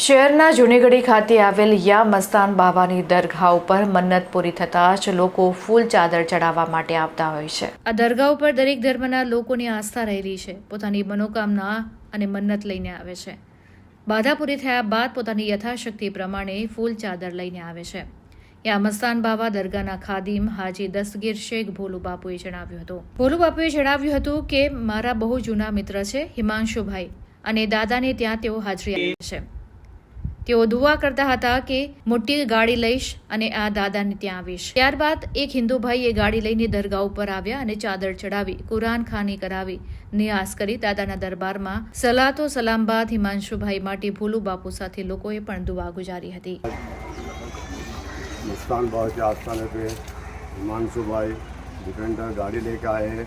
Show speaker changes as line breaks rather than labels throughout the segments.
શહેરના જૂનીગઢી ખાતે આવેલ યા મસ્તાન બાવાની દરગાહ ઉપર મન્નત પૂરી થતાં જ લોકો ફૂલ ચાદર ચડાવવા માટે આવતા હોય છે। આ દરગાહ ઉપર દરેક ધર્મના લોકોની આસ્થા રહેલી છે। પોતાની મનોકામના અને મન્નત લઈને આવે છે। બાધા પૂરી થયા બાદ પોતાની યથાશક્તિ પ્રમાણે ફૂલ ચાદર લઈને આવે છે। યા મસ્તાન બાવા દરગાહના ખાદિમ હાજી દસ્તગીર શેખ ભોલુ બાપુએ જણાવ્યું હતું કે મારા બહુ જૂના મિત્ર છે હિમાંશુભાઈ અને દાદાને ત્યાં તેઓ હાજરી આપે છે। તેઓ દુઆ કરતા હતા કે મોટી ગાડી લઈશ અને આ દાદાને ત્યાં આવીશ। ત્યારબાદ એક હિન્દુ ભાઈએ ગાડી લઈને દરગાહ ઉપર આવ્યા અને ચાદર ચડાવી કુરાન ખાની કરાવી નિયાઝ કરી દાદાના દરબારમાં સલાતો સલામ બાદ હિમાંશુભાઈ માટે ભોલુ બાપુ સાથે લોકોએ પણ દુઆ ગુજારી હતી।
मस्तान बाबा के आस्थाने पे हिमांशु भाई डिफेंडर गाड़ी लेके आए हैं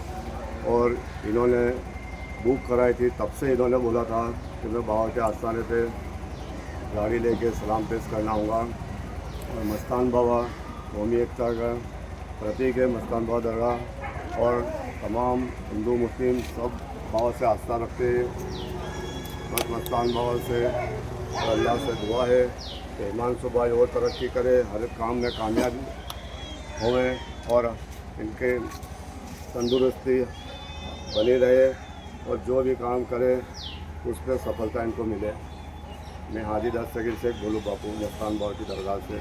और इन्होंने बुक कराई थी। तब से इन्होंने बोला था कि मैं बाबा के आस्थाने पे गाड़ी लेके सलाम पेश करना होगा। और मस्तान बाबा कौमी एकता का प्रतीक है। मस्तान बाबा दरगाह और तमाम हिंदू मुस्लिम सब बाबा से आस्था रखते हैं। बस मस्तान बाबा से अल्लाह से दुआ है कि हिमांशु भाई और तरक्की करे, हर काम में कामयाबी होए और इनके तंदुरुस्ती बनी रहे और जो भी काम करे उस पर सफलता इनको मिले। मैं हाजी दस्तगीर शेख भोलू बापू मस्तान बाबा की दरगाह से।